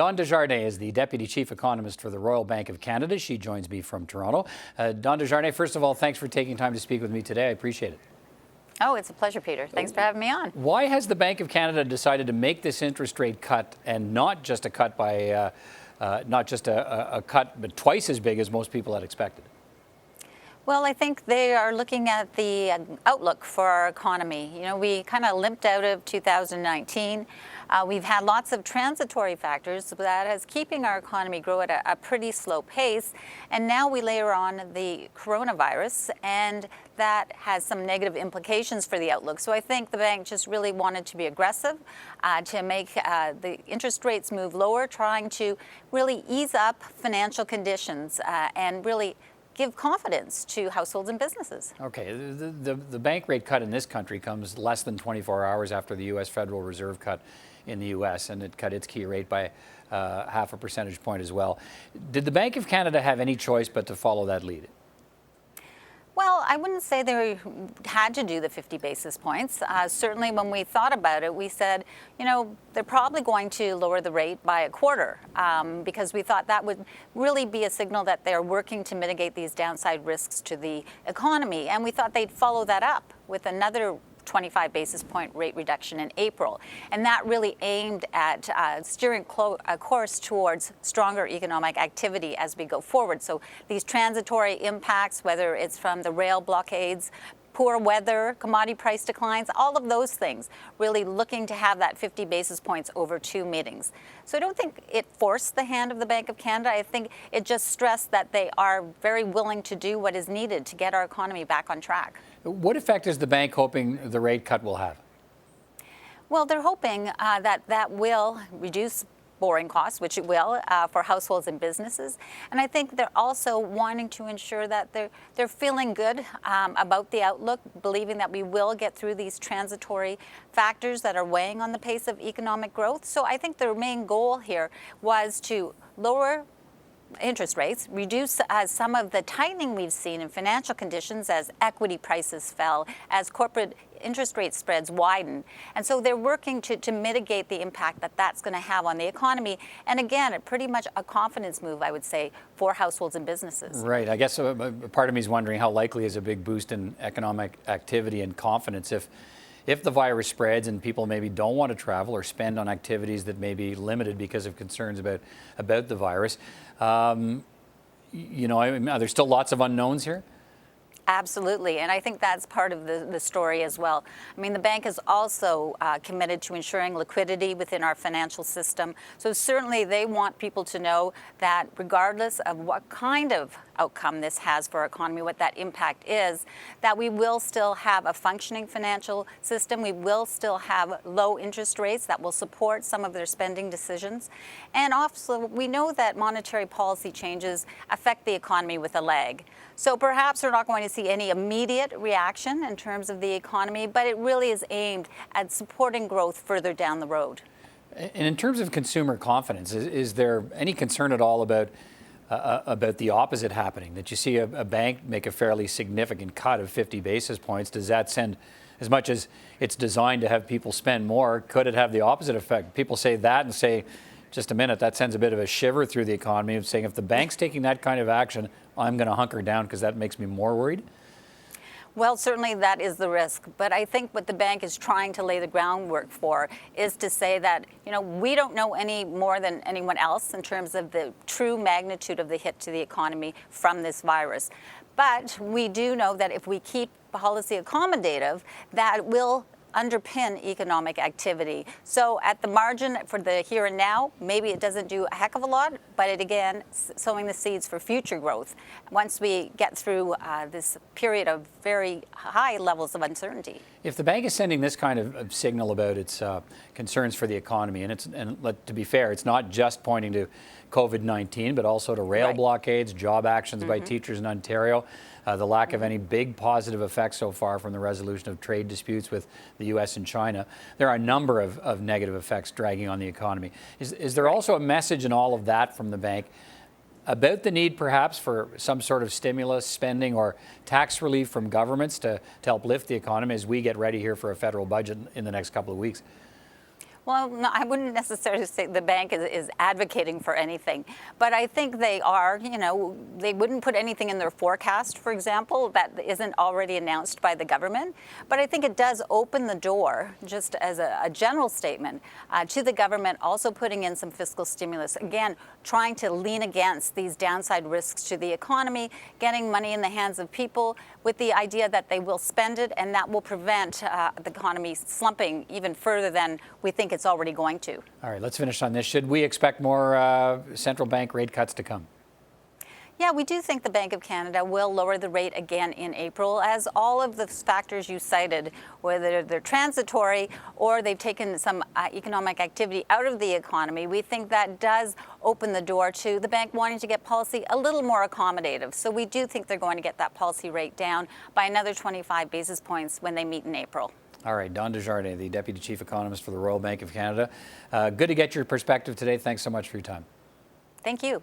Dawn Desjardins is the Deputy Chief Economist for the Royal Bank of Canada. She joins me from Toronto. Dawn Desjardins, first of all, thanks for taking time to speak with me today. I appreciate it. Oh, it's a pleasure, Peter. Thanks for having me on. Why has the Bank of Canada decided to make this interest rate cut, and not just a cut by, a cut, but twice as big as most people had expected? Well, I think they are looking at the outlook for our economy. You know, we kind of limped out of 2019. We've had lots of transitory factors that is keeping our economy grow at a pretty slow pace. And now we layer on the coronavirus, and that has some negative implications for the outlook. So I think the bank just really wanted to be aggressive, to make the interest rates move lower, trying to really ease up financial conditions and really give confidence to households and businesses. Okay, the bank rate cut in this country comes less than 24 hours after the U.S. Federal Reserve cut in the U.S., and it cut its key rate by half a percentage point as well. Did the Bank of Canada have any choice but to follow that lead? Well, I wouldn't say they had to do the 50 basis points. Certainly when we thought about it, we said, you know, they're probably going to lower the rate by a quarter because we thought that would really be a signal that they're working to mitigate these downside risks to the economy. And we thought they'd follow that up with another 25 basis point rate reduction in April. And that really aimed at steering a course towards stronger economic activity as we go forward. So these transitory impacts, whether it's from the rail blockades, poor weather, commodity price declines, all of those things, really looking to have that 50 basis points over 2 meetings. So I don't think it forced the hand of the Bank of Canada. I think it just stressed that they are very willing to do what is needed to get our economy back on track. What effect is the bank hoping the rate cut will have? Well, they're hoping that will reduce borrowing costs, which it will for households and businesses. And I think they're also wanting to ensure that they're feeling good about the outlook, believing that we will get through these transitory factors that are weighing on the pace of economic growth. So I think their main goal here was to lower interest rates, reduce some of the tightening we've seen in financial conditions as equity prices fell, as corporate interest rate spreads widen. And so they're working to mitigate the impact that that's going to have on the economy. And again, pretty much a confidence move, I would say, for households and businesses. Right. I guess part of me is wondering how likely is a big boost in economic activity and confidence if the virus spreads and people maybe don't want to travel or spend on activities that may be limited because of concerns about the virus. You know, there's still lots of unknowns here. Absolutely, and I think that's part of the story as well. I mean, the bank is also committed to ensuring liquidity within our financial system. So certainly they want people to know that regardless of what kind of outcome this has for our economy, what that impact is, that we will still have a functioning financial system. We will still have low interest rates that will support some of their spending decisions. And also, we know that monetary policy changes affect the economy with a lag. So perhaps we're not going to see any immediate reaction in terms of the economy, but it really is aimed at supporting growth further down the road. And in terms of consumer confidence, is there any concern at all about the opposite happening, that you see a bank make a fairly significant cut of 50 basis points? Does that send, as much as it's designed to have people spend more, could it have the opposite effect? People say that and say, just a minute, that sends a bit of a shiver through the economy of saying, if the bank's taking that kind of action, I'm going to hunker down because that makes me more worried. Well, certainly that is the risk. But I think what the bank is trying to lay the groundwork for is to say that, you know, we don't know any more than anyone else in terms of the true magnitude of the hit to the economy from this virus. But we do know that if we keep policy accommodative, that will underpin economic activity. So at the margin for the here and now, maybe it doesn't do a heck of a lot, but it again, sowing the seeds for future growth once we get through this period of very high levels of uncertainty. If the bank is sending this kind of signal about its concerns for the economy, and to be fair, it's not just pointing to COVID-19, but also to rail blockades, job actions by teachers in Ontario, the lack of any big positive effects so far from the resolution of trade disputes with the U.S. and China. There are a number of negative effects dragging on the economy. Is there also a message in all of that from the bank about the need perhaps for some sort of stimulus spending or tax relief from governments to help lift the economy as we get ready here for a federal budget in the next couple of weeks? Well, no, I wouldn't necessarily say the bank is advocating for anything, but I think they are, they wouldn't put anything in their forecast, for example, that isn't already announced by the government. But I think it does open the door, just as a general statement, to the government also putting in some fiscal stimulus. Again, trying to lean against these downside risks to the economy, getting money in the hands of people with the idea that they will spend it, and that will prevent the economy slumping even further than we think it's already going to. All right, let's finish on this. Should we expect more central bank rate cuts to come? Yeah, we do think the Bank of Canada will lower the rate again in April, as all of the factors you cited, whether they're transitory or they've taken some economic activity out of the economy, we think that does open the door to the bank wanting to get policy a little more accommodative. So we do think they're going to get that policy rate down by another 25 basis points when they meet in April. All right, Don Desjardins, the Deputy Chief Economist for the Royal Bank of Canada. Good to get your perspective today. Thanks so much for your time. Thank you.